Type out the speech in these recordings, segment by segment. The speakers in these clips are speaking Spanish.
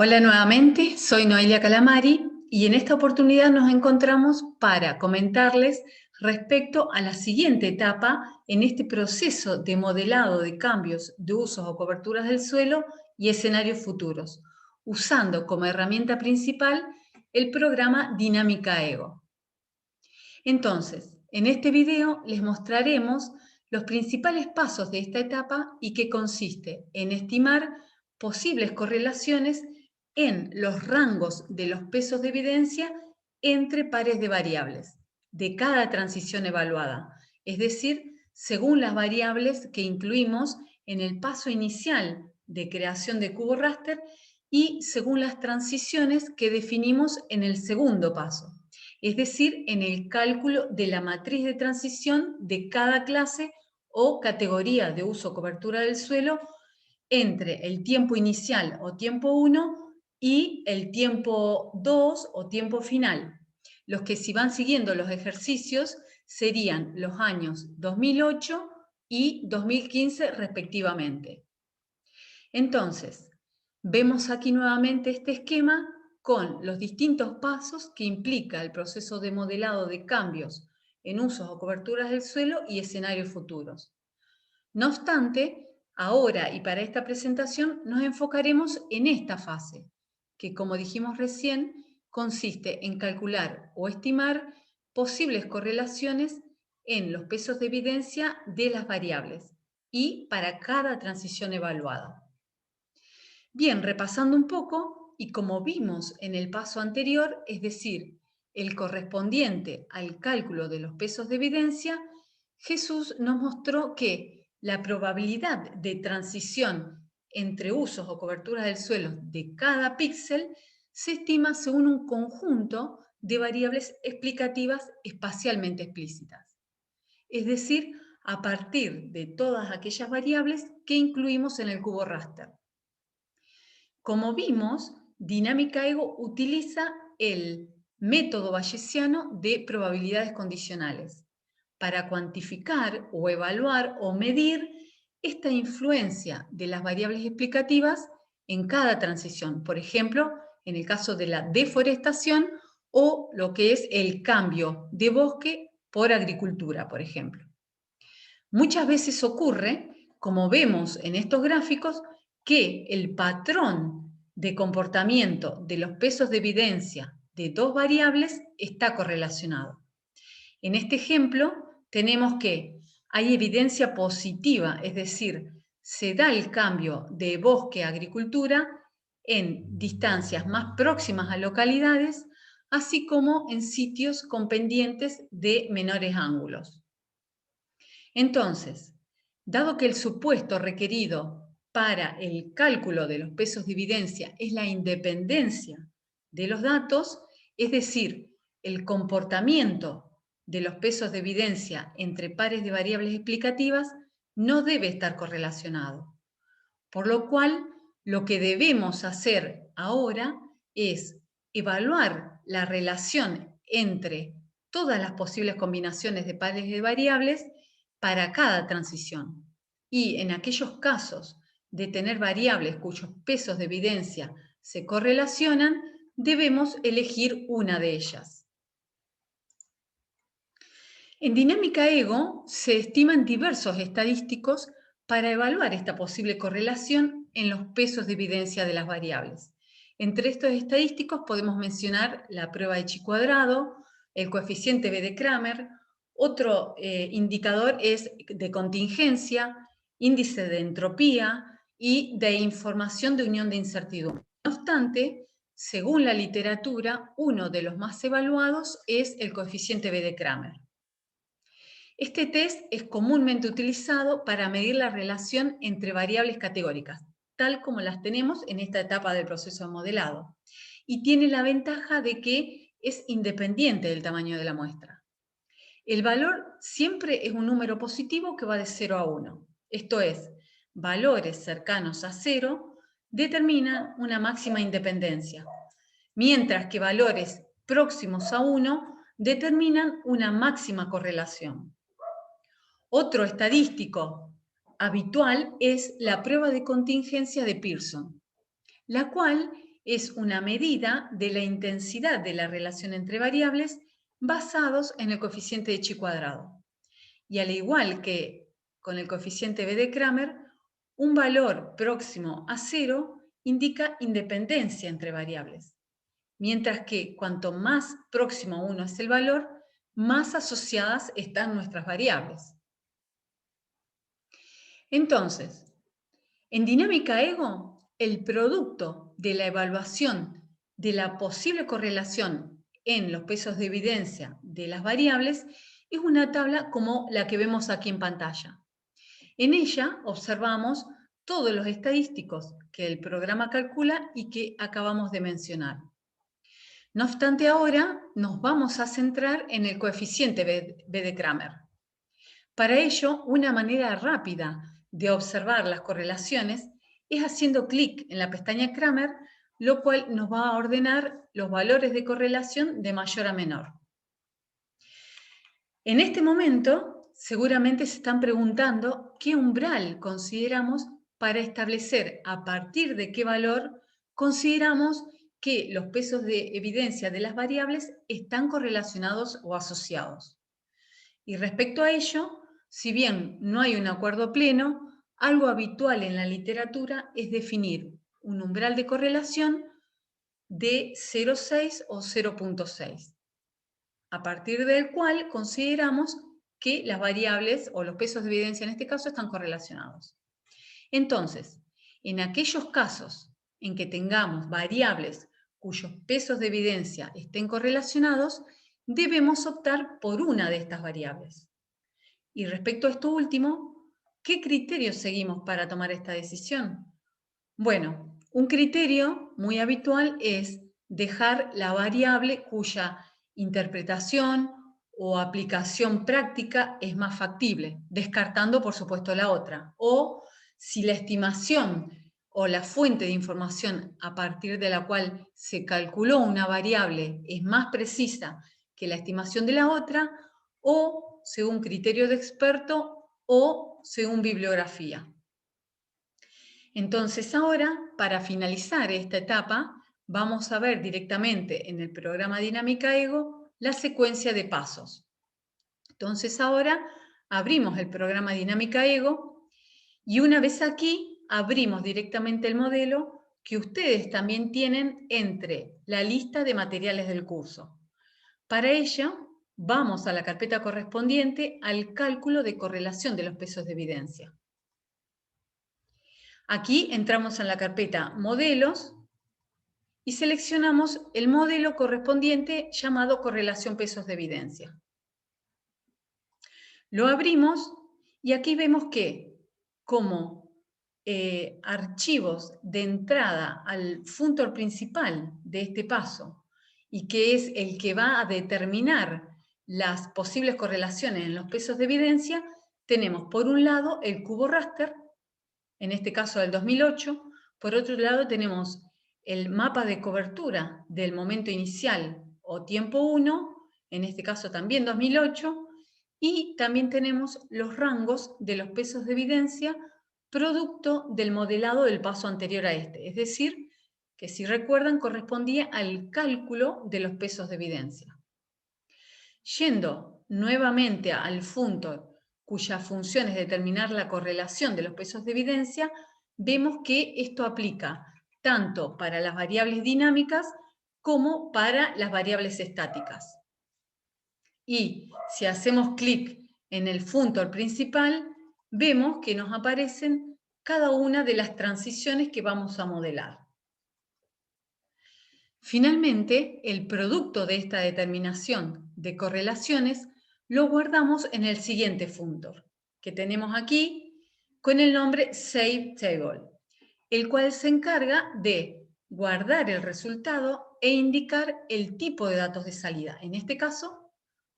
Hola nuevamente, soy Noelia Calamari y en esta oportunidad nos encontramos para comentarles respecto a la siguiente etapa en este proceso de modelado de cambios de usos o coberturas del suelo y escenarios futuros, usando como herramienta principal el programa Dinámica Ego. Entonces, en este video les mostraremos los principales pasos de esta etapa y que consiste en estimar posibles correlaciones en los rangos de los pesos de evidencia entre pares de variables de cada transición evaluada, es decir, según las variables que incluimos en el paso inicial de creación de cubo raster y según las transiciones que definimos en el segundo paso, es decir, en el cálculo de la matriz de transición de cada clase o categoría de uso o cobertura del suelo entre el tiempo inicial o tiempo 1 y el tiempo 2 o tiempo final. Los que si van siguiendo los ejercicios serían los años 2008 y 2015 respectivamente. Entonces, vemos aquí nuevamente este esquema con los distintos pasos que implica el proceso de modelado de cambios en usos o coberturas del suelo y escenarios futuros. No obstante, ahora y para esta presentación nos enfocaremos en esta fase, que como dijimos recién, consiste en calcular o estimar posibles correlaciones en los pesos de evidencia de las variables y para cada transición evaluada. Bien, repasando un poco, y como vimos en el paso anterior, es decir, el correspondiente al cálculo de los pesos de evidencia, Jesús nos mostró que la probabilidad de transición entre usos o coberturas del suelo de cada píxel se estima según un conjunto de variables explicativas espacialmente explícitas, es decir, a partir de todas aquellas variables que incluimos en el cubo raster. Como vimos, Dinámica Ego utiliza el método bayesiano de probabilidades condicionales para cuantificar o evaluar o medir esta influencia de las variables explicativas en cada transición. Por ejemplo, en el caso de la deforestación o lo que es el cambio de bosque por agricultura, por ejemplo. Muchas veces ocurre, como vemos en estos gráficos, que el patrón de comportamiento de los pesos de evidencia de dos variables está correlacionado. En este ejemplo tenemos que hay evidencia positiva, es decir, se da el cambio de bosque a agricultura en distancias más próximas a localidades, así como en sitios con pendientes de menores ángulos. Entonces, dado que el supuesto requerido para el cálculo de los pesos de evidencia es la independencia de los datos, es decir, el comportamiento de los pesos de evidencia entre pares de variables explicativas no debe estar correlacionado. Por lo cual, lo que debemos hacer ahora es evaluar la relación entre todas las posibles combinaciones de pares de variables para cada transición. Y en aquellos casos de tener variables cuyos pesos de evidencia se correlacionan, debemos elegir una de ellas. En Dinámica Ego se estiman diversos estadísticos para evaluar esta posible correlación en los pesos de evidencia de las variables. Entre estos estadísticos podemos mencionar la prueba de chi cuadrado, el coeficiente B de Kramer, otro indicador es de contingencia, índice de entropía y de información de unión de incertidumbre. No obstante, según la literatura, uno de los más evaluados es el coeficiente B de Kramer. Este test es comúnmente utilizado para medir la relación entre variables categóricas, tal como las tenemos en esta etapa del proceso de modelado, y tiene la ventaja de que es independiente del tamaño de la muestra. El valor siempre es un número positivo que va de 0 a 1. Esto es, valores cercanos a 0 determinan una máxima independencia, mientras que valores próximos a 1 determinan una máxima correlación. Otro estadístico habitual es la prueba de contingencia de Pearson, la cual es una medida de la intensidad de la relación entre variables basados en el coeficiente de chi cuadrado. Y al igual que con el coeficiente B de Kramer, un valor próximo a 0 indica independencia entre variables, mientras que cuanto más próximo a 1 es el valor, más asociadas están nuestras variables. Entonces, en dinámica ego, el producto de la evaluación de la posible correlación en los pesos de evidencia de las variables es una tabla como la que vemos aquí en pantalla. En ella observamos todos los estadísticos que el programa calcula y que acabamos de mencionar. No obstante, ahora nos vamos a centrar en el coeficiente B de Kramer. Para ello, una manera rápida de observar las correlaciones es haciendo clic en la pestaña Kramer, lo cual nos va a ordenar los valores de correlación de mayor a menor. En este momento, seguramente se están preguntando qué umbral consideramos para establecer a partir de qué valor consideramos que los pesos de evidencia de las variables están correlacionados o asociados. Y respecto a ello, si bien no hay un acuerdo pleno, algo habitual en la literatura es definir un umbral de correlación de 0,6 o 0,6, a partir del cual consideramos que las variables o los pesos de evidencia en este caso están correlacionados. Entonces, en aquellos casos en que tengamos variables cuyos pesos de evidencia estén correlacionados, debemos optar por una de estas variables. Y respecto a esto último, ¿qué criterios seguimos para tomar esta decisión? Bueno, un criterio muy habitual es dejar la variable cuya interpretación o aplicación práctica es más factible, descartando por supuesto la otra. O si la estimación o la fuente de información a partir de la cual se calculó una variable es más precisa que la estimación de la otra, o según criterio de experto o según bibliografía. Entonces ahora, para finalizar esta etapa, vamos a ver directamente en el programa Dinámica Ego la secuencia de pasos. Entonces ahora abrimos el programa Dinámica Ego y una vez aquí abrimos directamente el modelo que ustedes también tienen entre la lista de materiales del curso. Para ello, vamos a la carpeta correspondiente al cálculo de correlación de los pesos de evidencia. Aquí entramos en la carpeta Modelos y seleccionamos el modelo correspondiente llamado correlación pesos de evidencia. Lo abrimos y aquí vemos que como archivos de entrada al funtor principal de este paso y que es el que va a determinar las posibles correlaciones en los pesos de evidencia, tenemos por un lado el cubo raster, en este caso del 2008, por otro lado tenemos el mapa de cobertura del momento inicial o tiempo 1, en este caso también 2008, y también tenemos los rangos de los pesos de evidencia producto del modelado del paso anterior a este, es decir, que si recuerdan correspondía al cálculo de los pesos de evidencia. Yendo nuevamente al funtor cuya función es determinar la correlación de los pesos de evidencia, vemos que esto aplica tanto para las variables dinámicas como para las variables estáticas. Y si hacemos clic en el funtor principal, vemos que nos aparecen cada una de las transiciones que vamos a modelar. Finalmente, el producto de esta determinación de correlaciones lo guardamos en el siguiente funtor, que tenemos aquí con el nombre Save Table, el cual se encarga de guardar el resultado e indicar el tipo de datos de salida. En este caso,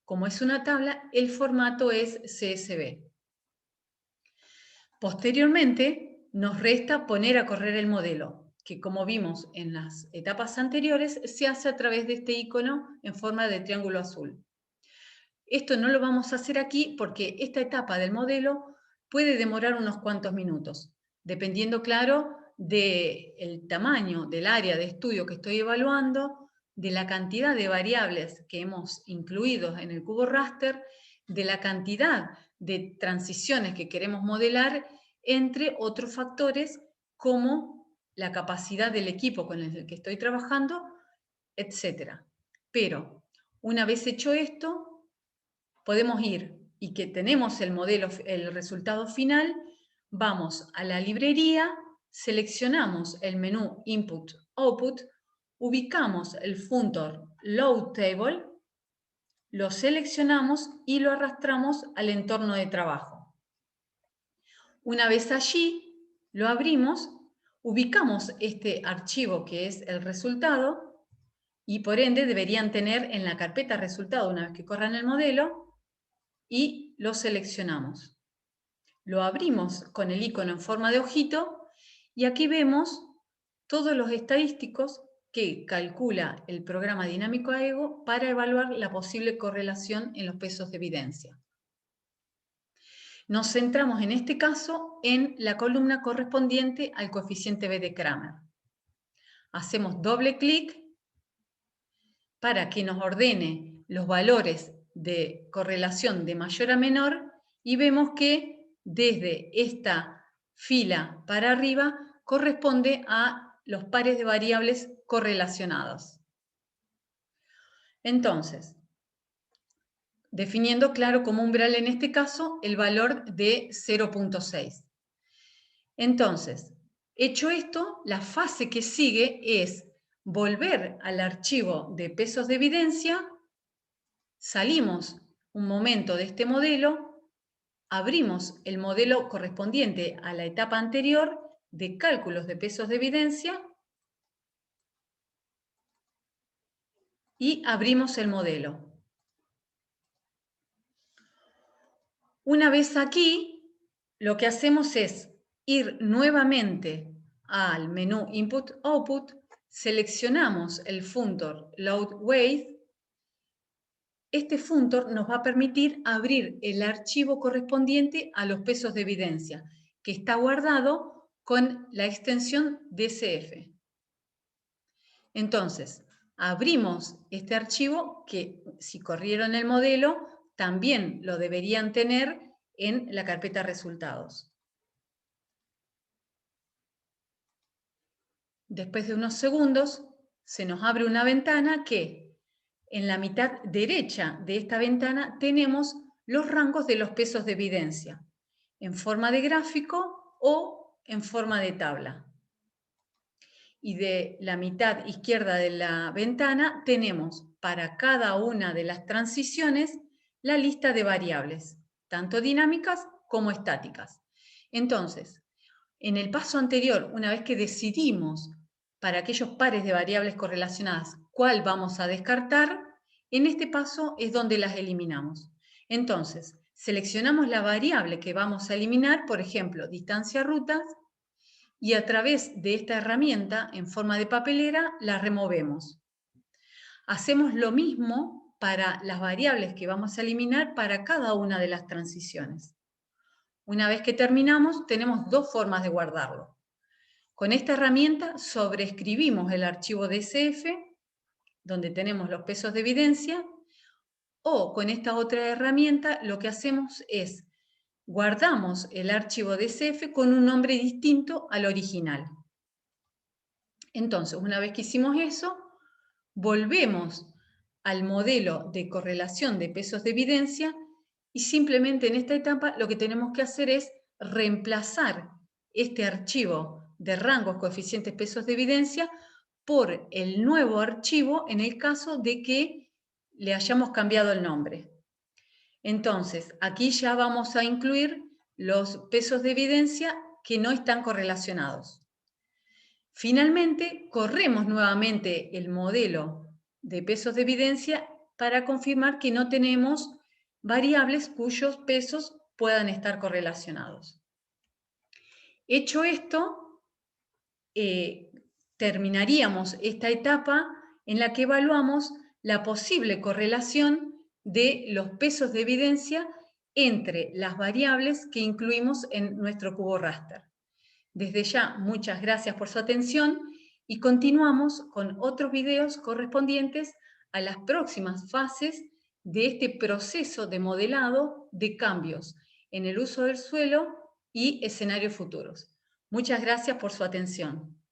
como es una tabla, el formato es CSV. Posteriormente, nos resta poner a correr el modelo, que como vimos en las etapas anteriores, se hace a través de este icono en forma de triángulo azul. Esto no lo vamos a hacer aquí porque esta etapa del modelo puede demorar unos cuantos minutos, dependiendo, claro, del tamaño del área de estudio que estoy evaluando, de la cantidad de variables que hemos incluido en el cubo raster, de la cantidad de transiciones que queremos modelar, entre otros factores como la capacidad del equipo con el que estoy trabajando, etc. Pero una vez hecho esto, podemos ir y que tenemos el modelo, el resultado final, vamos a la librería, seleccionamos el menú Input-Output, ubicamos el funtor Load Table, lo seleccionamos y lo arrastramos al entorno de trabajo. Una vez allí, lo abrimos, ubicamos este archivo que es el resultado y por ende deberían tener en la carpeta resultado una vez que corran el modelo y lo seleccionamos. Lo abrimos con el icono en forma de ojito y aquí vemos todos los estadísticos que calcula el programa dinámico AEGO para evaluar la posible correlación en los pesos de evidencia. Nos centramos en este caso en la columna correspondiente al coeficiente B de Kramer. Hacemos doble clic para que nos ordene los valores de correlación de mayor a menor y vemos que desde esta fila para arriba corresponde a los pares de variables correlacionados. Entonces, definiendo claro como umbral en este caso el valor de 0.6. Entonces, hecho esto, la fase que sigue es volver al archivo de pesos de evidencia, salimos un momento de este modelo, abrimos el modelo correspondiente a la etapa anterior de cálculos de pesos de evidencia y abrimos el modelo. Una vez aquí, lo que hacemos es ir nuevamente al menú Input-Output, seleccionamos el funtor Load Weight. Este funtor nos va a permitir abrir el archivo correspondiente a los pesos de evidencia, que está guardado con la extensión DCF. Entonces, abrimos este archivo que, si corrieron el modelo, también lo deberían tener en la carpeta resultados. Después de unos segundos, se nos abre una ventana que en la mitad derecha de esta ventana tenemos los rangos de los pesos de evidencia, en forma de gráfico o en forma de tabla. Y de la mitad izquierda de la ventana tenemos para cada una de las transiciones la lista de variables, tanto dinámicas como estáticas. Entonces, en el paso anterior, una vez que decidimos para aquellos pares de variables correlacionadas cuál vamos a descartar, en este paso es donde las eliminamos. Entonces, seleccionamos la variable que vamos a eliminar, por ejemplo, distancia rutas, y a través de esta herramienta, en forma de papelera, la removemos. Hacemos lo mismo para las variables que vamos a eliminar para cada una de las transiciones. Una vez que terminamos, tenemos dos formas de guardarlo. Con esta herramienta sobreescribimos el archivo DCF, donde tenemos los pesos de evidencia, o con esta otra herramienta lo que hacemos es guardamos el archivo DCF con un nombre distinto al original. Entonces, una vez que hicimos eso, volvemos al modelo de correlación de pesos de evidencia y simplemente en esta etapa lo que tenemos que hacer es reemplazar este archivo de rangos coeficientes pesos de evidencia por el nuevo archivo en el caso de que le hayamos cambiado el nombre. Entonces, aquí ya vamos a incluir los pesos de evidencia que no están correlacionados. Finalmente, corremos nuevamente el modelo de pesos de evidencia para confirmar que no tenemos variables cuyos pesos puedan estar correlacionados. Hecho esto, terminaríamos esta etapa en la que evaluamos la posible correlación de los pesos de evidencia entre las variables que incluimos en nuestro cubo raster. Desde ya, muchas gracias por su atención y continuamos con otros videos correspondientes a las próximas fases de este proceso de modelado de cambios en el uso del suelo y escenarios futuros. Muchas gracias por su atención.